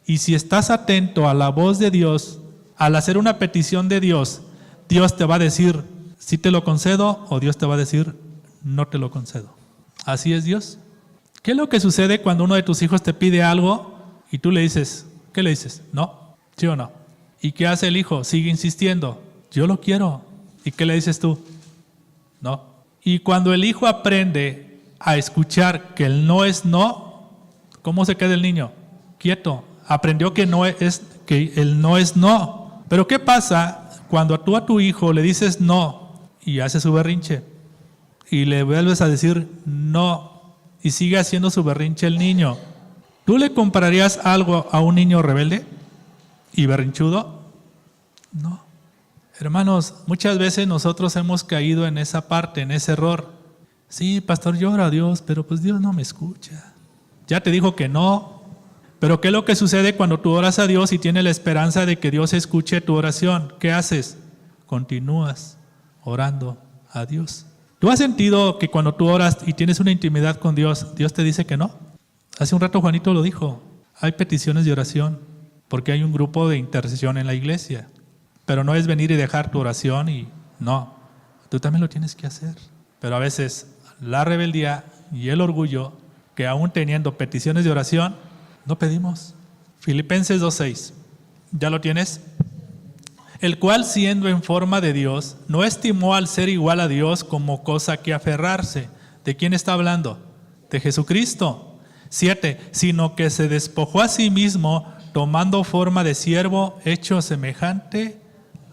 y si estás atento a la voz de Dios, al hacer una petición de Dios, Dios te va a decir, sí te lo concedo, o Dios te va a decir, no te lo concedo. Así es Dios. ¿Qué es lo que sucede cuando uno de tus hijos te pide algo y tú le dices, ¿qué le dices? No, ¿sí o no? ¿Y qué hace el hijo? Sigue insistiendo, yo lo quiero. ¿Y qué le dices tú? No. Y cuando el hijo aprende a escuchar que el no es no, ¿cómo se queda el niño? Quieto. Aprendió que el no es no. Pero ¿qué pasa cuando tú a tu hijo le dices no y hace su berrinche? Y le vuelves a decir no y sigue haciendo su berrinche el niño. ¿Tú le comprarías algo a un niño rebelde y berrinchudo? No. Hermanos, muchas veces nosotros hemos caído en esa parte, en ese error. Sí, pastor, yo oro a Dios, pero pues Dios no me escucha. Ya te dijo que no. Pero ¿qué es lo que sucede cuando tú oras a Dios y tienes la esperanza de que Dios escuche tu oración? ¿Qué haces? Continúas orando a Dios. ¿Tú has sentido que cuando tú oras y tienes una intimidad con Dios, Dios te dice que no? Hace un rato Juanito lo dijo. Hay peticiones de oración porque hay un grupo de intercesión en la iglesia. Pero no es venir y dejar tu oración y no. Tú también lo tienes que hacer. Pero a veces la rebeldía y el orgullo, que aún teniendo peticiones de oración, no pedimos. Filipenses 2:6. ¿Ya lo tienes? El cual, siendo en forma de Dios, no estimó al ser igual a Dios como cosa que aferrarse. ¿De quién está hablando? De Jesucristo. 7. Sino que se despojó a sí mismo, tomando forma de siervo, hecho semejante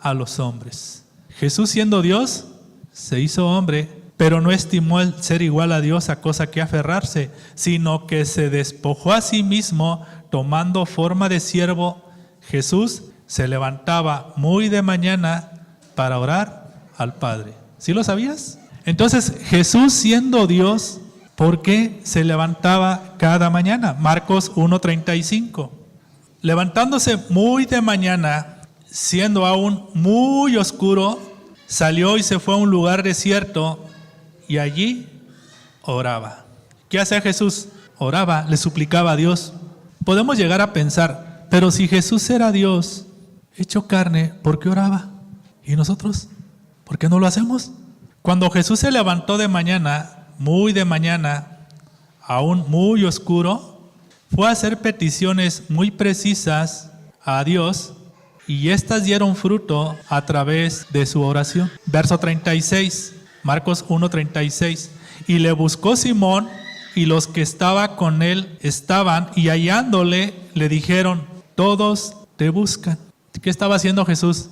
a los hombres. Jesús, siendo Dios, se hizo hombre, pero no estimó el ser igual a Dios a cosa que aferrarse, sino que se despojó a sí mismo, tomando forma de siervo. Jesús se levantaba muy de mañana para orar al Padre. ¿Sí lo sabías? Entonces, Jesús, siendo Dios, ¿por qué se levantaba cada mañana? Marcos 1:35. Levantándose muy de mañana, siendo aún muy oscuro, salió y se fue a un lugar desierto y allí oraba. ¿Qué hacía Jesús? Oraba, le suplicaba a Dios. Podemos llegar a pensar, pero si Jesús era Dios, hecho carne, ¿por qué oraba? ¿Y nosotros? ¿Por qué no lo hacemos? Cuando Jesús se levantó de mañana, muy de mañana, aún muy oscuro, fue a hacer peticiones muy precisas a Dios y estas dieron fruto a través de su oración. Verso 36, Marcos 1:36. Y le buscó Simón y los que estaban con él estaban y hallándole le dijeron, todos te buscan. ¿Qué estaba haciendo Jesús?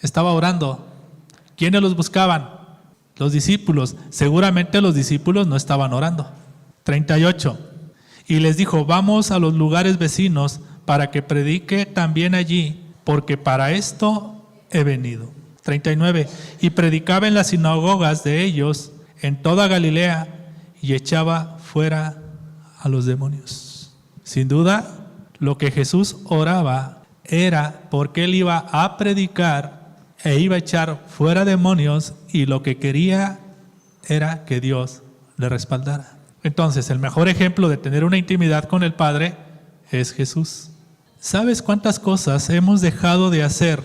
Estaba orando. ¿Quiénes los buscaban? Los discípulos. Seguramente los discípulos no estaban orando. 38. Y les dijo, vamos a los lugares vecinos para que predique también allí, porque para esto he venido. 39. Y predicaba en las sinagogas de ellos en toda Galilea y echaba fuera a los demonios. Sin duda, lo que Jesús oraba era porque él iba a predicar e iba a echar fuera demonios y lo que quería era que Dios le respaldara. Entonces, el mejor ejemplo de tener una intimidad con el Padre es Jesús. ¿Sabes cuántas cosas hemos dejado de hacer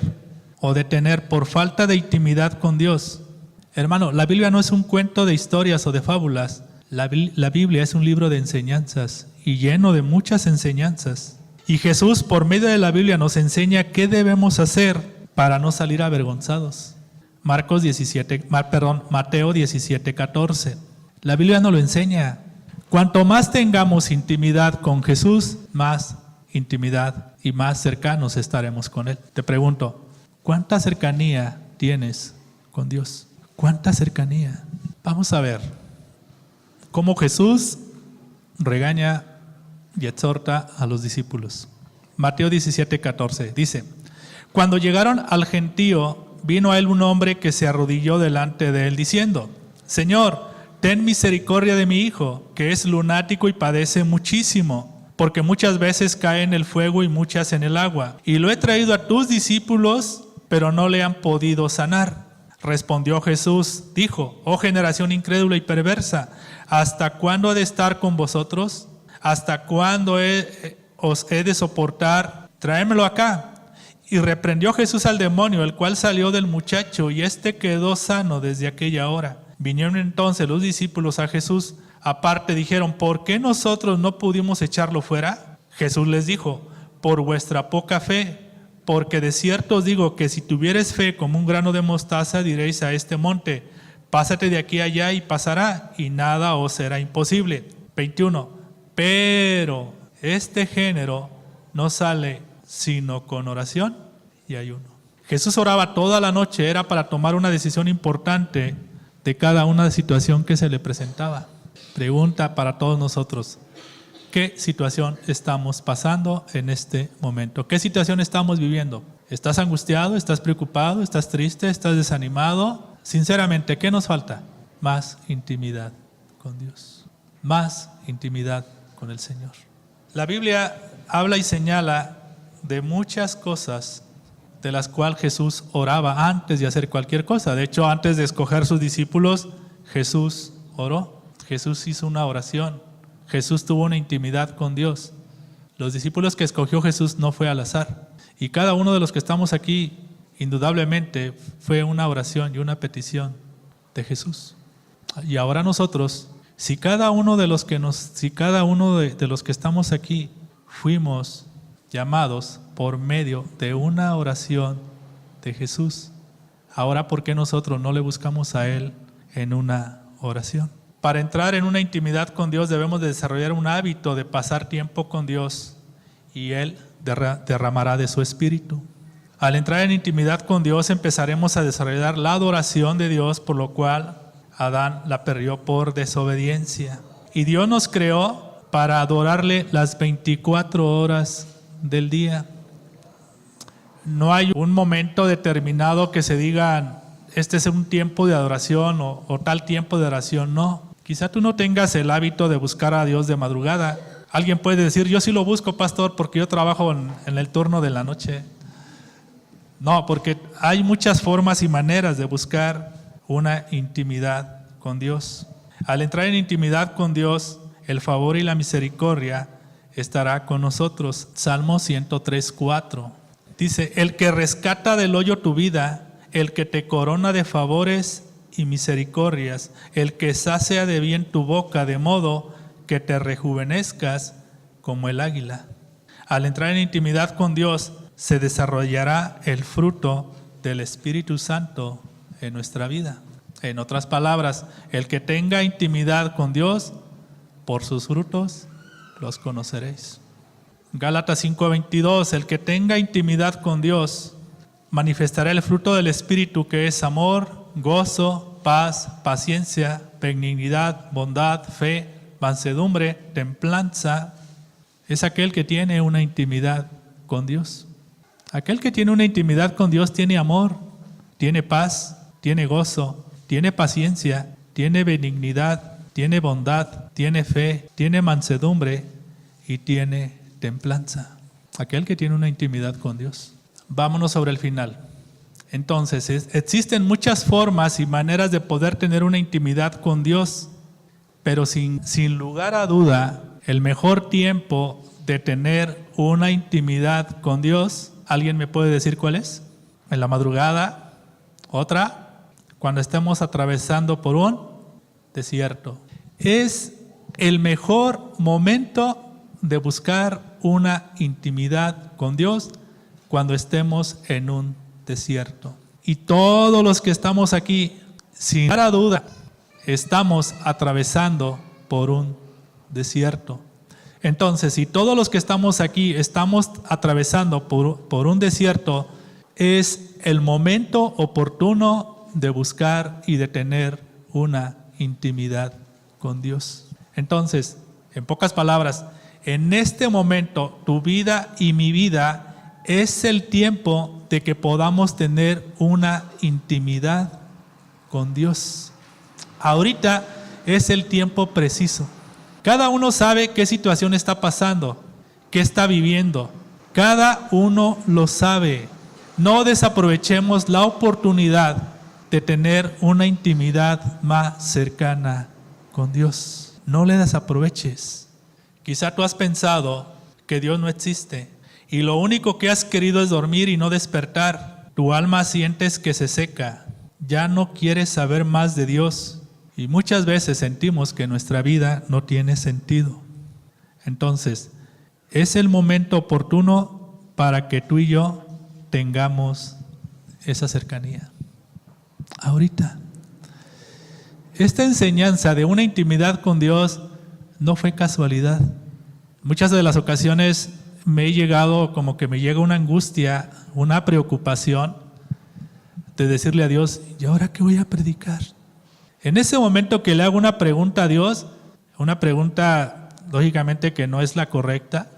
o de tener por falta de intimidad con Dios? Hermano, la Biblia no es un cuento de historias o de fábulas. La Biblia es un libro de enseñanzas y lleno de muchas enseñanzas. Y Jesús, por medio de la Biblia, nos enseña qué debemos hacer para no salir avergonzados. Mateo 17:14. La Biblia nos lo enseña. Cuanto más tengamos intimidad con Jesús, más intimidad y más cercanos estaremos con Él. Te pregunto, ¿cuánta cercanía tienes con Dios? ¿Cuánta cercanía? Vamos a ver cómo Jesús regaña y exhorta a los discípulos. Mateo 17:14 dice, cuando llegaron al gentío, vino a él un hombre que se arrodilló delante de él diciendo, Señor, ten misericordia de mi hijo, que es lunático y padece muchísimo, porque muchas veces cae en el fuego y muchas en el agua. Y lo he traído a tus discípulos, pero no le han podido sanar. Respondió Jesús, dijo, oh generación incrédula y perversa, ¿hasta cuándo he de estar con vosotros? ¿Hasta cuándo os he de soportar? Tráemelo acá. Y reprendió Jesús al demonio, el cual salió del muchacho, y éste quedó sano desde aquella hora. Vinieron entonces los discípulos a Jesús aparte, dijeron: ¿por qué nosotros no pudimos echarlo fuera? Jesús les dijo: por vuestra poca fe, porque de cierto os digo que si tuviereis fe como un grano de mostaza, diréis a este monte: pásate de aquí allá, y pasará, y nada os será imposible. 21. Pero este género no sale sino con oración y ayuno. Jesús oraba toda la noche, era para tomar una decisión importante de cada una situación que se le presentaba. Pregunta para todos nosotros: ¿qué situación estamos pasando en este momento? ¿Qué situación estamos viviendo? ¿Estás angustiado? ¿Estás preocupado? ¿Estás triste? ¿Estás desanimado? Sinceramente, ¿qué nos falta? Más intimidad con Dios, más intimidad con el Señor. La Biblia habla y señala de muchas cosas de las cuales Jesús oraba antes de hacer cualquier cosa. De hecho, antes de escoger sus discípulos, Jesús oró. Jesús hizo una oración. Jesús tuvo una intimidad con Dios. Los discípulos que escogió Jesús no fue al azar. Y cada uno de los que estamos aquí, indudablemente, fue una oración y una petición de Jesús. Y ahora nosotros, si cada uno de los que estamos aquí fuimos llamados por medio de una oración de Jesús, ahora ¿por qué nosotros no le buscamos a Él en una oración? Para entrar en una intimidad con Dios debemos de desarrollar un hábito de pasar tiempo con Dios, y Él derramará de su Espíritu. Al entrar en intimidad con Dios empezaremos a desarrollar la adoración de Dios, por lo cual Adán la perdió por desobediencia. Y Dios nos creó para adorarle las 24 horas del día. No hay un momento determinado que se diga: este es un tiempo de adoración o tal tiempo de oración. No, quizá tú no tengas el hábito de buscar a Dios de madrugada. Alguien puede decir: yo sí lo busco, pastor, porque yo trabajo en el turno de la noche. No, porque hay muchas formas y maneras de buscar una intimidad con Dios. Al entrar en intimidad con Dios, el favor y la misericordia estará con nosotros. Salmo 103:4 dice: el que rescata del hoyo tu vida, el que te corona de favores y misericordias, el que sacia de bien tu boca, de modo que te rejuvenezcas como el águila. Al entrar en intimidad con Dios, se desarrollará el fruto del Espíritu Santo en nuestra vida. En otras palabras, el que tenga intimidad con Dios, por sus frutos los conoceréis. Gálatas 5:22, el que tenga intimidad con Dios manifestará el fruto del Espíritu, que es amor, gozo, paz, paciencia, benignidad, bondad, fe, mansedumbre, templanza. Es aquel que tiene una intimidad con Dios. Aquel que tiene una intimidad con Dios tiene amor, tiene paz, tiene gozo, tiene paciencia, tiene benignidad, tiene bondad, tiene fe, tiene mansedumbre y tiene templanza. Aquel que tiene una intimidad con Dios. Vámonos sobre el final. Entonces, existen muchas formas y maneras de poder tener una intimidad con Dios, pero sin lugar a duda, el mejor tiempo de tener una intimidad con Dios, ¿alguien me puede decir cuál es? En la madrugada. Otra, cuando estemos atravesando por un desierto. Es el mejor momento de buscar una intimidad con Dios cuando estemos en un desierto. Y todos los que estamos aquí, sin lugar a duda, estamos atravesando por un desierto. Entonces, si todos los que estamos aquí estamos atravesando por un desierto, es el momento oportuno de buscar y de tener una intimidad con Dios. Entonces, en pocas palabras, en este momento, tu vida y mi vida es el tiempo de que podamos tener una intimidad con Dios. Ahorita es el tiempo preciso. Cada uno sabe qué situación está pasando, qué está viviendo. Cada uno lo sabe. No desaprovechemos la oportunidad de tener una intimidad más cercana con Dios. No le desaproveches. Quizá tú has pensado que Dios no existe y lo único que has querido es dormir y no despertar. Tu alma sientes que se seca, ya no quieres saber más de Dios y muchas veces sentimos que nuestra vida no tiene sentido. Entonces, es el momento oportuno para que tú y yo tengamos esa cercanía. Ahorita. Esta enseñanza de una intimidad con Dios no fue casualidad. Muchas de las ocasiones me llega una angustia, una preocupación de decirle a Dios, ¿y ahora qué voy a predicar? En ese momento que le hago una pregunta a Dios, una pregunta lógicamente que no es la correcta,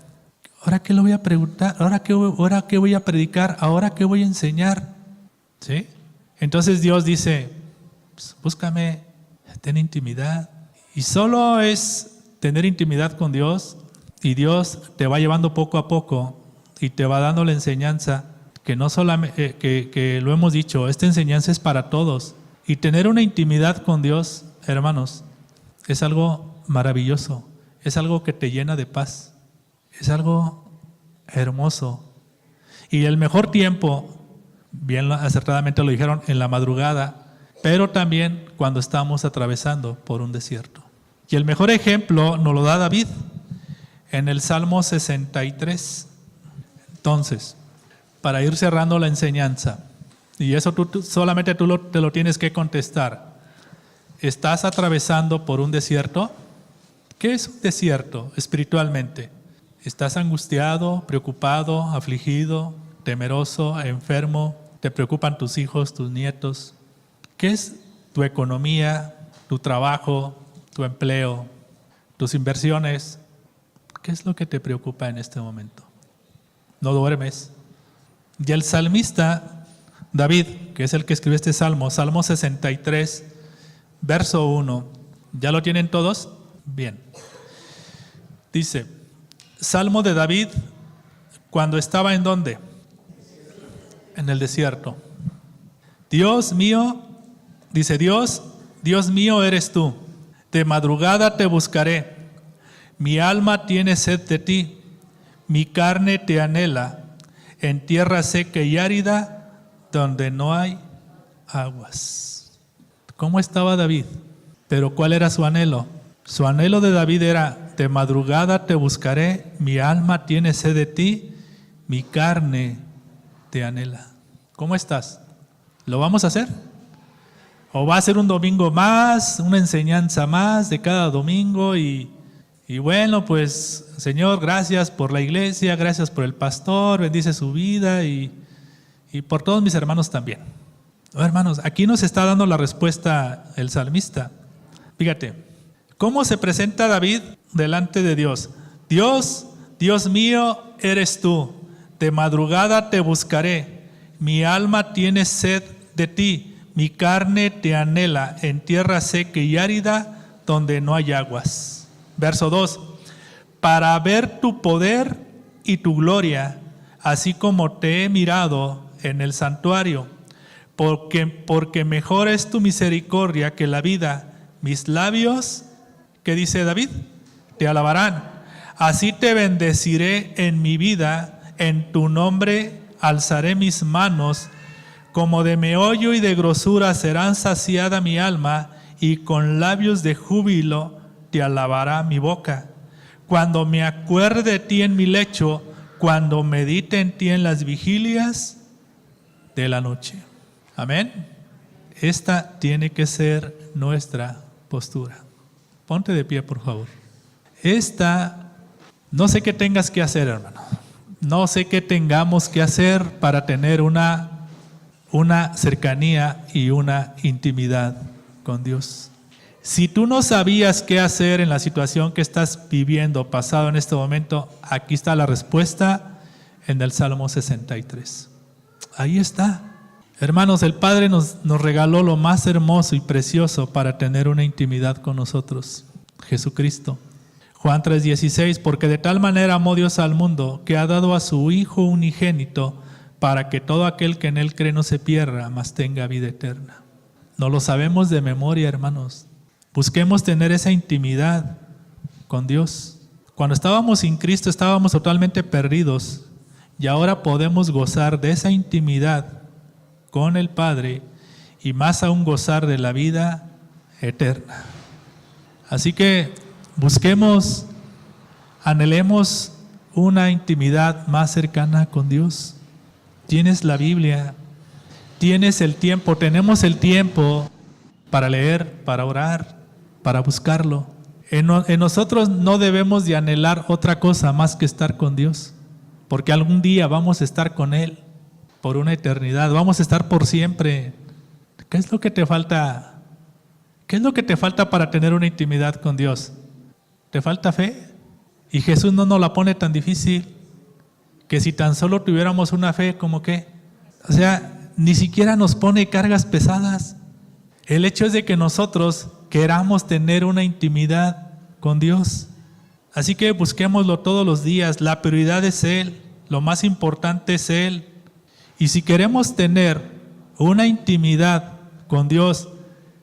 ¿ahora qué le voy a preguntar? ¿Ahora qué voy a predicar? ¿Ahora qué voy a enseñar? ¿Sí? Entonces Dios dice, pues, búscame, ten intimidad. Y solo es tener intimidad con Dios y Dios te va llevando poco a poco y te va dando la enseñanza que no solamente, que lo hemos dicho, esta enseñanza es para todos. Y tener una intimidad con Dios, hermanos, es algo maravilloso, es algo que te llena de paz, es algo hermoso. Y el mejor tiempo, bien acertadamente lo dijeron, en la madrugada, pero también cuando estamos atravesando por un desierto. Y el mejor ejemplo nos lo da David en el Salmo 63. Entonces, para ir cerrando la enseñanza, y eso solamente tú te lo tienes que contestar. ¿Estás atravesando por un desierto? ¿Qué es un desierto espiritualmente? ¿Estás angustiado, preocupado, afligido, temeroso, enfermo? ¿Te preocupan tus hijos, tus nietos? ¿Qué es tu economía, tu trabajo, tu empleo, tus inversiones? ¿Qué es lo que te preocupa en este momento? ¿No duermes? Y el salmista David, que es el que escribió este salmo, Salmo 63, verso 1. ¿Ya lo tienen todos? Bien. Dice, Salmo de David, cuando estaba ¿en dónde? En el desierto. Dios mío, dice Dios mío eres tú. De madrugada te buscaré. Mi alma tiene sed de ti. Mi carne te anhela. En tierra seca y árida, donde no hay aguas. ¿Cómo estaba David? Pero ¿cuál era su anhelo? Su anhelo de David era, de madrugada te buscaré, mi alma tiene sed de ti, mi carne te anhela. ¿Cómo estás? ¿Lo vamos a hacer? ¿O va a ser un domingo más, una enseñanza más de cada domingo y bueno, pues Señor, gracias por la iglesia, gracias por el pastor, bendice su vida y por todos mis hermanos también? Oh, hermanos, aquí nos está dando la respuesta el salmista. Fíjate, ¿cómo se presenta David delante de Dios? Dios mío eres tú, de madrugada te buscaré, mi alma tiene sed de ti, mi carne te anhela en tierra seca y árida donde no hay aguas. Verso 2, para ver tu poder y tu gloria, así como te he mirado en el santuario, porque mejor es tu misericordia que la vida. Mis labios, ¿qué dice David? Te alabarán. Así te bendeciré en mi vida, en tu nombre alzaré mis manos, como de meollo y de grosura serán saciada mi alma, y con labios de júbilo te alabará mi boca. Cuando me acuerde de ti en mi lecho, cuando medite en ti en las vigilias de la noche. Amén. Esta tiene que ser nuestra postura. Ponte de pie, por favor. No sé qué tengas que hacer, hermano. No sé qué tengamos que hacer para tener una cercanía y una intimidad con Dios. Si tú no sabías qué hacer en la situación que estás viviendo, pasado en este momento, aquí está la respuesta en el Salmo 63. Ahí está. Hermanos, el Padre nos regaló lo más hermoso y precioso para tener una intimidad con nosotros, Jesucristo. Juan 3:16, porque de tal manera amó Dios al mundo, que ha dado a su Hijo unigénito, para que todo aquel que en Él cree no se pierda, mas tenga vida eterna. No lo sabemos de memoria, hermanos. Busquemos tener esa intimidad con Dios. Cuando estábamos sin Cristo, estábamos totalmente perdidos. y ahora podemos gozar de esa intimidad con el Padre y más aún gozar de la vida eterna. Así que busquemos, anhelemos una intimidad más cercana con Dios. Tienes la Biblia, tienes el tiempo, tenemos el tiempo para leer, para orar, para buscarlo. En nosotros no debemos de anhelar otra cosa más que estar con Dios, porque algún día vamos a estar con Él por una eternidad, vamos a estar por siempre. ¿Qué es lo que te falta? ¿Qué es lo que te falta para tener una intimidad con Dios? ¿Te falta fe? Y Jesús no nos la pone tan difícil, que si tan solo tuviéramos una fe, ¿como qué? O sea, ni siquiera nos pone cargas pesadas. El hecho es de que nosotros queramos tener una intimidad con Dios. Así que busquémoslo todos los días. La prioridad es Él, lo más importante es Él. Y si queremos tener una intimidad con Dios,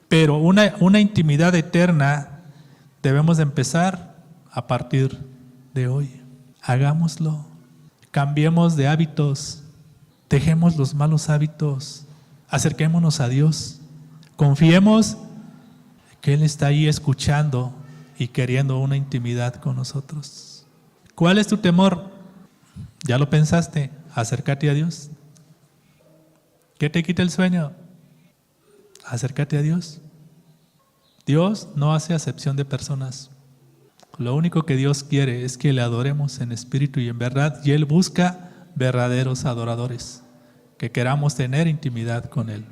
pero una intimidad eterna, debemos de empezar a partir de hoy. Hagámoslo. Cambiemos de hábitos. Dejemos los malos hábitos. Acerquémonos a Dios. Confiemos que Él está ahí escuchando y queriendo una intimidad con nosotros. ¿Cuál es tu temor? ¿Ya lo pensaste? Acércate a Dios. ¿Qué te quita el sueño? Acércate a Dios. Dios no hace acepción de personas. Lo único que Dios quiere es que le adoremos en espíritu y en verdad, y Él busca verdaderos adoradores, que queramos tener intimidad con Él.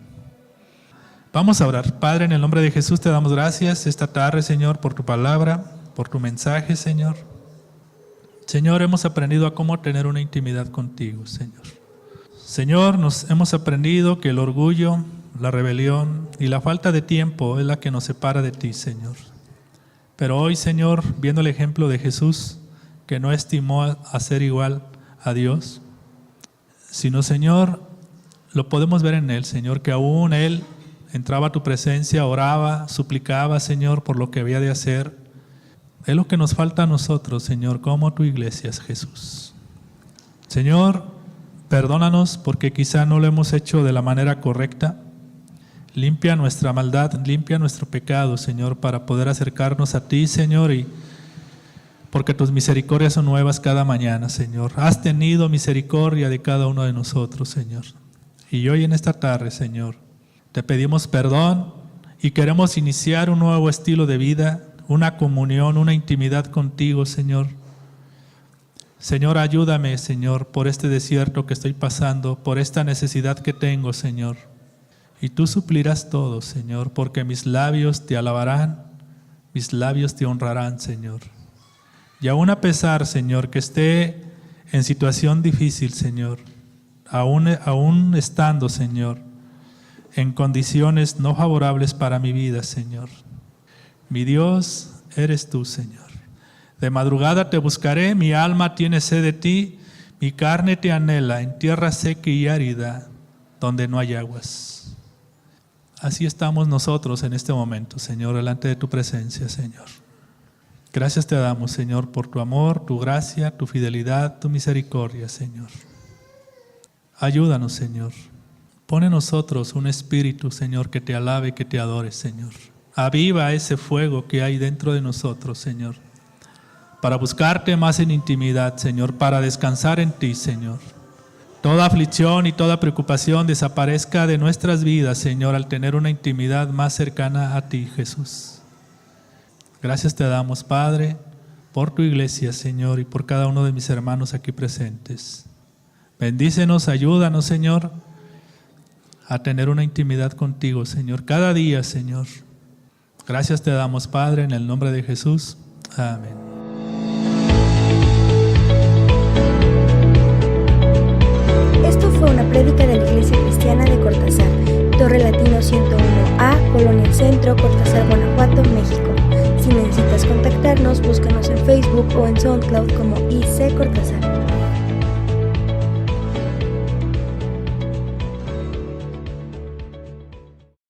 Vamos a orar. Padre, en el nombre de Jesús te damos gracias esta tarde, Señor, por tu palabra, por tu mensaje, Señor. Señor, hemos aprendido a cómo tener una intimidad contigo, Señor. Señor, nos hemos aprendido que el orgullo, la rebelión y la falta de tiempo es la que nos separa de ti, Señor. Pero hoy, Señor, viendo el ejemplo de Jesús, que no estimó a ser igual a Dios, sino, Señor, lo podemos ver en Él, Señor, que aún Él entraba a tu presencia, oraba, suplicaba, Señor, por lo que había de hacer. Es lo que nos falta a nosotros, Señor, como tu iglesia es Jesús. Señor, perdónanos porque quizá no lo hemos hecho de la manera correcta. Limpia nuestra maldad, limpia nuestro pecado, Señor, para poder acercarnos a ti, Señor, y porque tus misericordias son nuevas cada mañana, Señor. Has tenido misericordia de cada uno de nosotros, Señor. Y hoy en esta tarde, Señor, te pedimos perdón y queremos iniciar un nuevo estilo de vida, una comunión, una intimidad contigo, Señor. Señor, ayúdame, Señor, por este desierto que estoy pasando, por esta necesidad que tengo, Señor. Y tú suplirás todo, Señor, porque mis labios te alabarán, mis labios te honrarán, Señor. Y aún a pesar, Señor, que esté en situación difícil, Señor, aún estando, Señor, en condiciones no favorables para mi vida, Señor. Mi Dios, eres tú, Señor. De madrugada te buscaré, mi alma tiene sed de ti, mi carne te anhela en tierra seca y árida, donde no hay aguas. Así estamos nosotros en este momento, Señor, delante de tu presencia, Señor. Gracias te damos, Señor, por tu amor, tu gracia, tu fidelidad, tu misericordia, Señor. Ayúdanos, Señor. Pon en nosotros un espíritu, Señor, que te alabe, que te adore, Señor. Aviva ese fuego que hay dentro de nosotros, Señor, para buscarte más en intimidad, Señor, para descansar en ti, Señor. Toda aflicción y toda preocupación desaparezca de nuestras vidas, Señor, al tener una intimidad más cercana a ti, Jesús. Gracias te damos, Padre, por tu iglesia, Señor, y por cada uno de mis hermanos aquí presentes. Bendícenos, ayúdanos, Señor, a tener una intimidad contigo, Señor, cada día, Señor. Gracias te damos, Padre, en el nombre de Jesús. Amén. Esto fue una prédica de la Iglesia Cristiana de Cortázar, Torre Latino 101A, Colonia Centro, Cortázar, Guanajuato, México. Si necesitas contactarnos, búscanos en Facebook o en SoundCloud como IC Cortázar.